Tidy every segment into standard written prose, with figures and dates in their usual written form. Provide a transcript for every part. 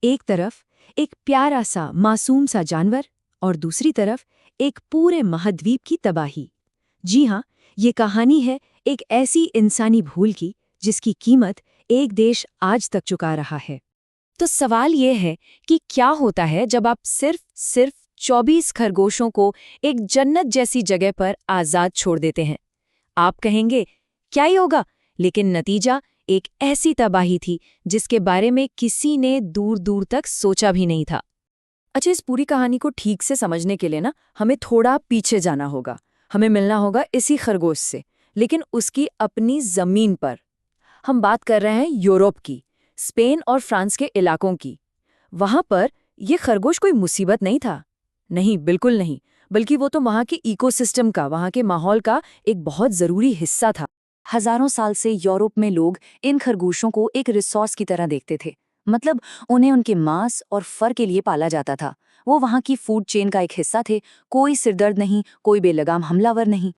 एक तरफ एक प्यारा सा मासूम सा जानवर और दूसरी तरफ एक पूरे महाद्वीप की तबाही। जी हाँ, ये कहानी है एक ऐसी इंसानी भूल की जिसकी कीमत एक देश आज तक चुका रहा है। तो सवाल ये है कि क्या होता है जब आप सिर्फ 24 खरगोशों को एक जन्नत जैसी जगह पर आज़ाद छोड़ देते हैं। आप कहेंगे क्या ही होगा, लेकिन नतीजा एक ऐसी तबाही थी जिसके बारे में किसी ने दूर दूर तक सोचा भी नहीं था। अच्छा, इस पूरी कहानी को ठीक से समझने के लिए ना हमें थोड़ा पीछे जाना होगा। हमें मिलना होगा इसी खरगोश से, लेकिन उसकी अपनी जमीन पर। हम बात कर रहे हैं यूरोप की, स्पेन और फ्रांस के इलाकों की। वहां पर यह खरगोश कोई मुसीबत नहीं था, नहीं, बिल्कुल नहीं, बल्कि वो तो वहां के इकोसिस्टम का, वहां के माहौल का एक बहुत जरूरी हिस्सा था। हजारों साल से यूरोप में लोग इन खरगोशों को एक रिसोर्स की तरह देखते थे। मतलब उन्हें उनके मांस और फर के लिए पाला जाता था। वो वहां की फूड चेन का एक हिस्सा थे। कोई सिरदर्द नहीं, कोई बेलगाम हमलावर नहीं।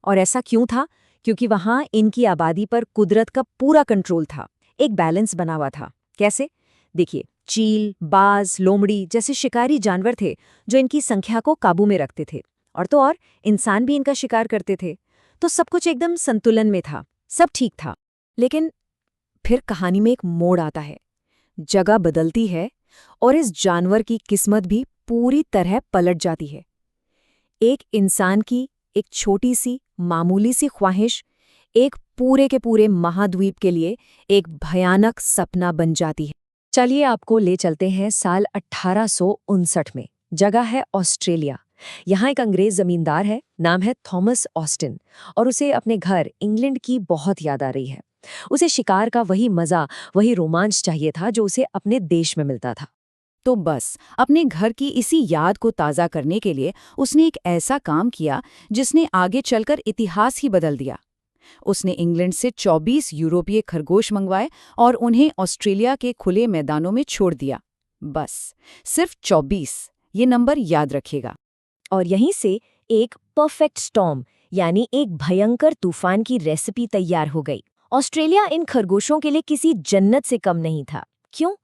और ऐसा क्यों था? क्योंकि वहां इनकी आबादी पर कुदरत का पूरा कंट्रोल था, एक बैलेंस बना हुआ था। कैसे? देखिए, चील, बाज, लोमड़ी जैसे शिकारी जानवर थे जो इनकी संख्या को काबू में रखते थे, और तो और इंसान भी इनका शिकार करते थे। तो सब कुछ एकदम संतुलन में था, सब ठीक था। लेकिन फिर कहानी में एक मोड़ आता है, जगह बदलती है और इस जानवर की किस्मत भी पूरी तरह पलट जाती है। एक इंसान की एक छोटी सी मामूली सी ख्वाहिश एक पूरे के पूरे महाद्वीप के लिए एक भयानक सपना बन जाती है। चलिए आपको ले चलते हैं साल 1859 में। जगह है ऑस्ट्रेलिया। यहाँ एक अंग्रेज जमींदार है, नाम है थॉमस ऑस्टिन, और उसे अपने घर इंग्लैंड की बहुत याद आ रही है। उसे शिकार का वही मजा, वही रोमांच चाहिए था जो उसे अपने देश में मिलता था। तो बस अपने घर की इसी याद को ताज़ा करने के लिए उसने एक ऐसा काम किया जिसने आगे चलकर इतिहास ही बदल दिया। उसने इंग्लैंड से 24 यूरोपीय खरगोश मंगवाए और उन्हें ऑस्ट्रेलिया के खुले मैदानों में छोड़ दिया। बस सिर्फ 24, ये नंबर याद रखिएगा। और यहीं से एक परफेक्ट स्टॉर्म, यानी एक भयंकर तूफान की रेसिपी तैयार हो गई। ऑस्ट्रेलिया इन खरगोशों के लिए किसी जन्नत से कम नहीं था। क्यों?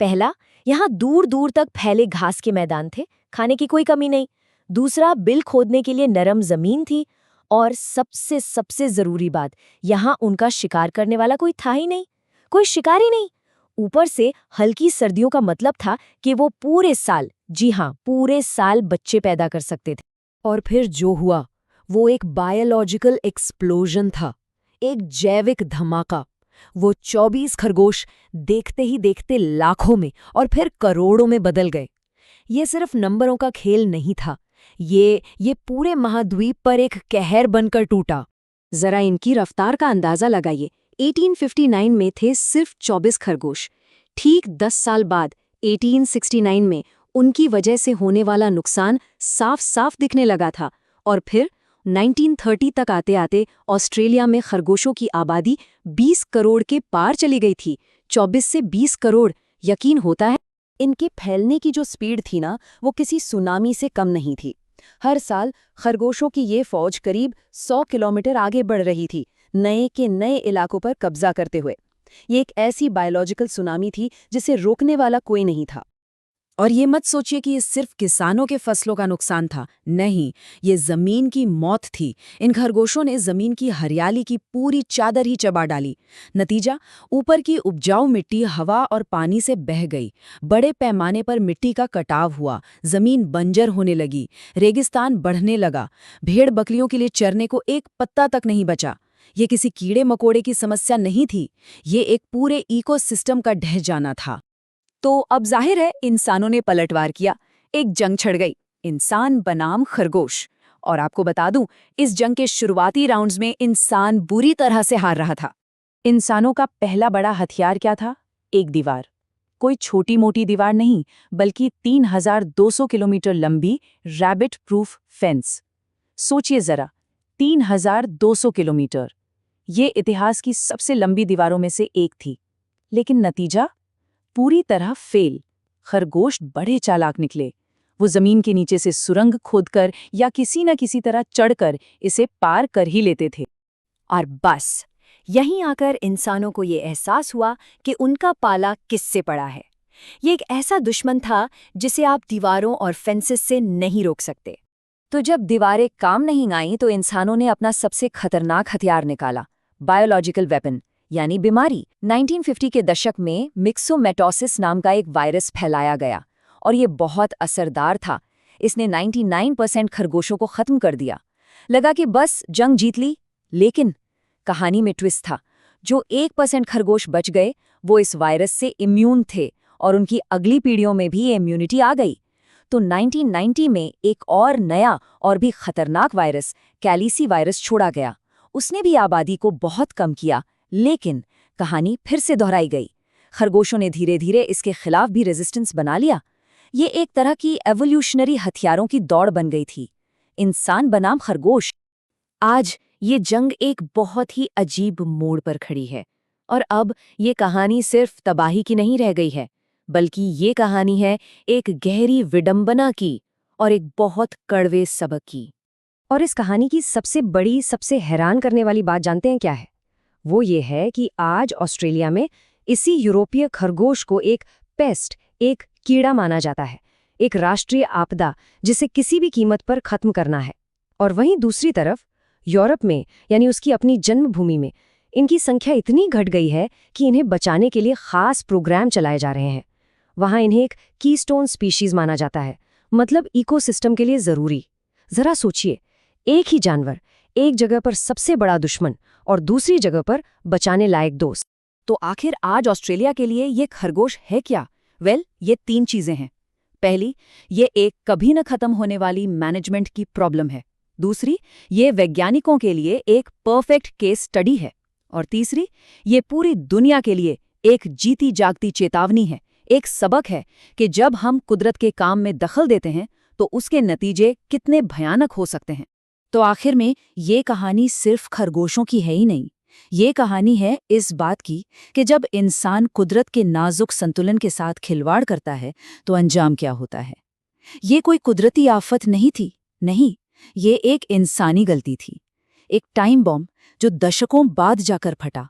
पहला, यहाँ दूर दूर तक फैले घास के मैदान थे, खाने की कोई कमी नहीं। दूसरा, बिल खोदने के लिए नरम जमीन थी। और सबसे सबसे जरूरी बात, यहाँ उनका शिकार करने वाला कोई था ही नहीं, कोई शिकारी नहीं। ऊपर से हल्की सर्दियों का मतलब था कि वो पूरे साल, जी हाँ, पूरे साल बच्चे पैदा कर सकते थे। और फिर जो हुआ वो एक बायोलॉजिकल एक्सप्लोजन था, एक जैविक धमाका। वो 24 खरगोश देखते ही देखते लाखों में और फिर करोड़ों में बदल गए। ये सिर्फ नंबरों का खेल नहीं था, ये पूरे महाद्वीप पर एक कहर बनकर टूटा। जरा इनकी रफ्तार का अंदाजा लगाइए। 1859 में थे सिर्फ 24 खरगोश। ठीक 10 साल बाद 1869 में उनकी वजह से होने वाला नुकसान साफ साफ दिखने लगा था। और फिर 1930 तक आते आते ऑस्ट्रेलिया में खरगोशों की आबादी 20 करोड़ के पार चली गई थी। 24 से 20 करोड़, यकीन होता है? इनके फैलने की जो स्पीड थी ना, वो किसी सुनामी से कम नहीं थी। हर साल खरगोशों की ये फौज करीब 100 किलोमीटर आगे बढ़ रही थी, नए के नए इलाकों पर कब्जा करते हुए। ये एक ऐसी बायोलॉजिकल सुनामी थी जिसे रोकने वाला कोई नहीं था। और ये मत सोचिए कि ये सिर्फ किसानों के फसलों का नुकसान था, नहीं, ये जमीन की मौत थी। इन खरगोशों ने जमीन की हरियाली की पूरी चादर ही चबा डाली। नतीजा, ऊपर की उपजाऊ मिट्टी हवा और पानी से बह गई। बड़े पैमाने पर मिट्टी का कटाव हुआ, जमीन बंजर होने लगी, रेगिस्तान बढ़ने लगा। भेड़ बकरियों के लिए चरने को एक पत्ता तक नहीं बचा। ये किसी कीड़े मकोड़े की समस्या नहीं थी, ये एक पूरे इकोसिस्टम का ढह जाना था। तो अब जाहिर है इंसानों ने पलटवार किया, एक जंग छिड़ गई, इंसान बनाम खरगोश। और आपको बता दूं, इस जंग के शुरुआती राउंड्स में इंसान बुरी तरह से हार रहा था। इंसानों का पहला बड़ा हथियार क्या था? एक दीवार। कोई छोटी मोटी दीवार नहीं, बल्कि 3200 किलोमीटर लंबी रैबिट प्रूफ फेंस। सोचिए जरा, 3200 किलोमीटर। ये इतिहास की सबसे लंबी दीवारों में से एक थी। लेकिन नतीजा पूरी तरह फेल। खरगोश बड़े चालाक निकले। वो जमीन के नीचे से सुरंग खोदकर या किसी न किसी तरह चढ़कर इसे पार कर ही लेते थे। और बस यहीं आकर इंसानों को ये एहसास हुआ कि उनका पाला किससे पड़ा है। ये एक ऐसा दुश्मन था जिसे आप दीवारों और फेंसेस से नहीं रोक सकते। तो जब दीवारें काम नहीं आईं तो इंसानों ने अपना सबसे खतरनाक हथियार निकाला, बायोलॉजिकल वेपन यानी बीमारी। 1950 के दशक में मिक्सोमेटोसिस नाम का एक वायरस फैलाया गया और ये बहुत असरदार था। इसने 99% खरगोशों को खत्म कर दिया। लगा कि बस जंग जीत ली, लेकिन कहानी में ट्विस्ट था। जो 1% खरगोश बच गए वो इस वायरस से इम्यून थे और उनकी अगली पीढ़ियों में भी इम्यूनिटी आ गई। तो 1990 में एक और नया और भी खतरनाक वायरस, कैलिसी वायरस, छोड़ा गया। उसने भी आबादी को बहुत कम किया, लेकिन कहानी फिर से दोहराई गई। खरगोशों ने धीरे धीरे इसके खिलाफ भी रेजिस्टेंस बना लिया। ये एक तरह की एवोल्यूशनरी हथियारों की दौड़ बन गई थी, इंसान बनाम खरगोश। आज ये जंग एक बहुत ही अजीब मोड़ पर खड़ी है और अब ये कहानी सिर्फ तबाही की नहीं रह गई है, बल्कि ये कहानी है एक गहरी विडंबना की और एक बहुत कड़वे सबक की। और इस कहानी की सबसे बड़ी, सबसे हैरान करने वाली बात जानते हैं क्या है? वो ये है कि आज ऑस्ट्रेलिया में इसी यूरोपीय खरगोश को एक पेस्ट, एक कीड़ा माना जाता है, एक राष्ट्रीय आपदा जिसे किसी भी कीमत पर खत्म करना है। और वहीं दूसरी तरफ यूरोप में, यानी उसकी अपनी जन्मभूमि में, इनकी संख्या इतनी घट गई है कि इन्हें बचाने के लिए खास प्रोग्राम चलाए जा रहे हैं। वहां इन्हें एक कीस्टोन स्पीशीज माना जाता है, मतलब इकोसिस्टम के लिए जरूरी। जरा सोचिए, एक ही जानवर, एक जगह पर सबसे बड़ा दुश्मन और दूसरी जगह पर बचाने लायक दोस्त। तो आखिर आज ऑस्ट्रेलिया के लिए ये खरगोश है क्या? ये 3 चीजें हैं। पहली, ये एक कभी न खत्म होने वाली मैनेजमेंट की प्रॉब्लम है। दूसरी, ये वैज्ञानिकों के लिए एक परफेक्ट केस स्टडी है। और तीसरी, ये पूरी दुनिया के लिए एक जीती जागती चेतावनी है, एक सबक है कि जब हम कुदरत के काम में दखल देते हैं तो उसके नतीजे कितने भयानक हो सकते हैं। तो आखिर में ये कहानी सिर्फ खरगोशों की है ही नहीं, ये कहानी है इस बात की कि जब इंसान कुदरत के नाजुक संतुलन के साथ खिलवाड़ करता है तो अंजाम क्या होता है। ये कोई कुदरती आफत नहीं थी, नहीं, ये एक इंसानी गलती थी, एक टाइम बॉम्ब जो दशकों बाद जाकर फटा।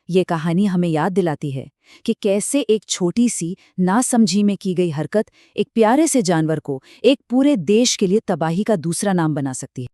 ये कहानी हमें याद दिलाती है कि कैसे एक छोटी सी नासमझी में की गई हरकत एक प्यारे से जानवर को एक पूरे देश के लिए तबाही का दूसरा नाम बना सकती है।